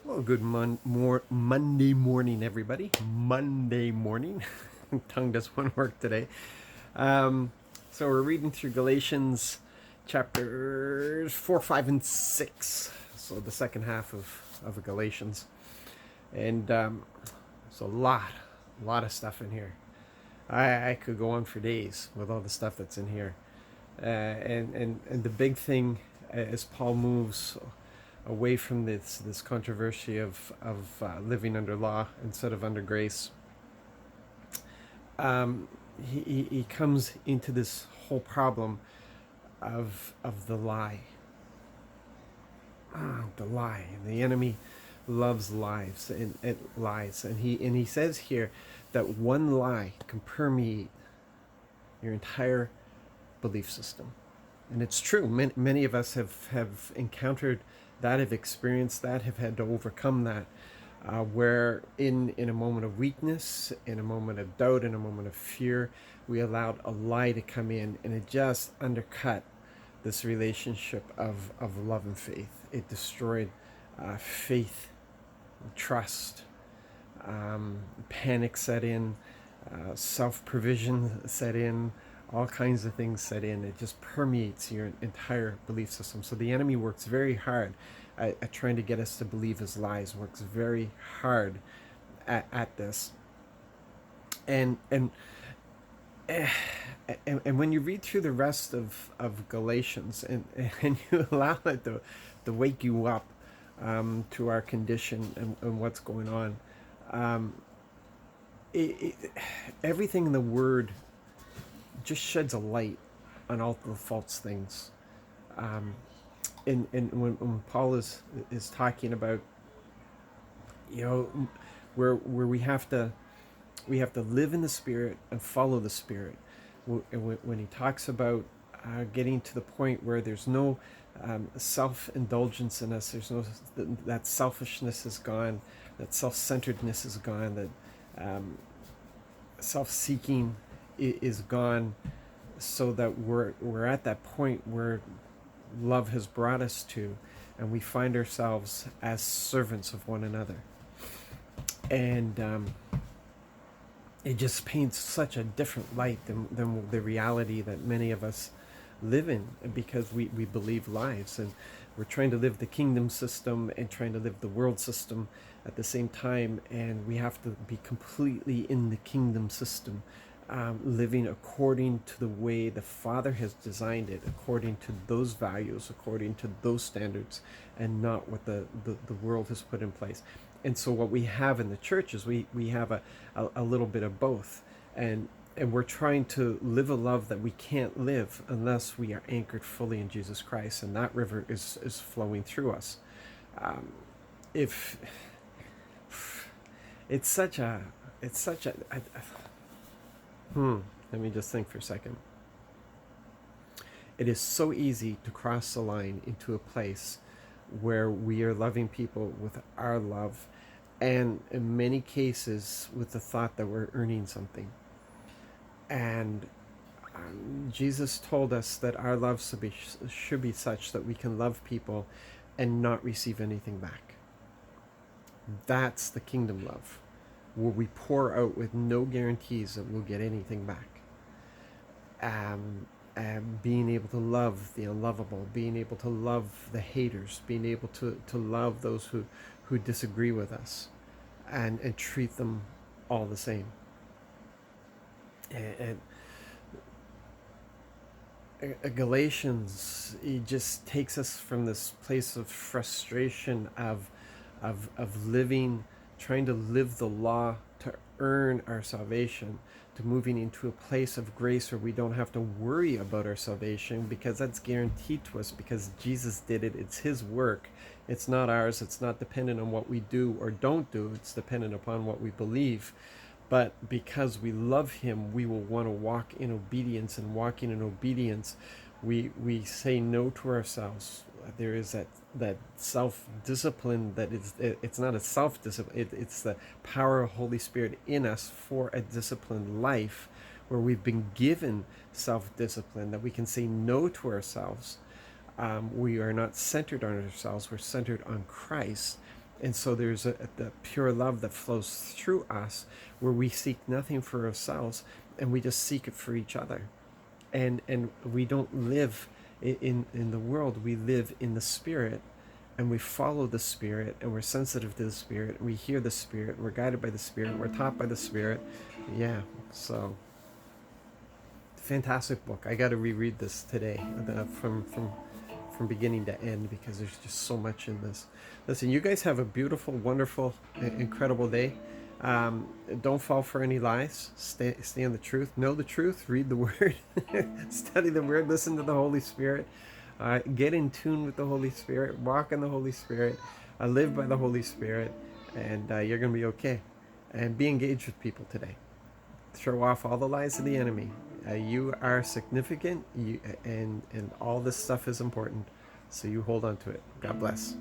Well, good Monday morning, everybody. Monday morning. Tongue does one work today. Um, so we're reading through Galatians chapters 4, 5, and 6. So the second half of Galatians. And there's a lot of stuff in here. I could go on for days with all the stuff that's in here. And the big thing as Paul moves away from this controversy of living under law instead of under grace, um, he comes into this whole problem of the lie. The lie. The enemy loves lies and lies, and he says here that one lie can permeate your entire belief system. And it's true. Many of us have encountered that, have experienced that, have had to overcome that. Where in a moment of weakness, in a moment of doubt, in a moment of fear, we allowed a lie to come in, and it just undercut this relationship of love and faith. It destroyed faith, trust, panic set in, self-provision set in, all kinds of things set in. It just permeates your entire belief system. So the enemy works very hard at trying to get us to believe his lies, works very hard at this. And and when you read through the rest of Galatians, and you allow it to wake you up to our condition and what's going on, um, everything in the Word just sheds a light on all the false things. Um, and when Paul is talking about, where we have to live in the Spirit and follow the Spirit. When he talks about getting to the point where there's no self-indulgence in us, there's no that selfishness is gone, that self-centeredness is gone, that self-seeking is gone, so that we're at that point where love has brought us to, and we find ourselves as servants of one another. And it just paints such a different light than the reality that many of us live in, because we believe lies, and we're trying to live the kingdom system and trying to live the world system at the same time, and we have to be completely in the kingdom system, living according to the way the Father has designed it, according to those values, according to those standards, and not what the world has put in place. And so what we have in the church is we have a little bit of both, and we're trying to live a love that we can't live unless we are anchored fully in Jesus Christ, and that river is flowing through us. If it's such a let me just think for a second. It is so easy to cross the line into a place where we are loving people with our love, and in many cases with the thought that we're earning something. And Jesus told us that our love should be such that we can love people and not receive anything back. That's the kingdom love, where we pour out with no guarantees that we'll get anything back. Being able to love the unlovable, being able to love the haters, being able to love those who disagree with us, and treat them all the same. And Galatians, he just takes us from this place of frustration of living, trying to live the law to earn our salvation, to moving into a place of grace where we don't have to worry about our salvation, because that's guaranteed to us because Jesus did it. It's his work. It's not ours. It's not dependent on what we do or don't do. It's dependent upon what we believe. But because we love him, we will want to walk in obedience, and walking in obedience, we say no to ourselves. There is that self-discipline that it's not a self-discipline, it's the power of Holy Spirit in us for a disciplined life, where we've been given self-discipline, that we can say no to ourselves. We are not centered on ourselves, we're centered on Christ, And so there's the pure love that flows through us, where we seek nothing for ourselves, and we just seek it for each other. And we don't live in the world. We live in the Spirit, and we follow the Spirit, and we're sensitive to the Spirit, and we hear the Spirit, and we're guided by the Spirit, and we're taught by the Spirit. Yeah, so fantastic book. I got to reread this today, from beginning to end, because there's just so much in this. Listen, you guys have a beautiful, wonderful, incredible day. Don't fall for any lies. Stay in the truth. Know the truth. Read the Word. Study the Word. Listen to the Holy Spirit. Get in tune with the Holy Spirit. Walk in the Holy Spirit. Live by the Holy Spirit, and you're going to be okay. And be engaged with people today. Throw off all the lies of the enemy. You are significant, and all this stuff is important. So you hold on to it. God bless.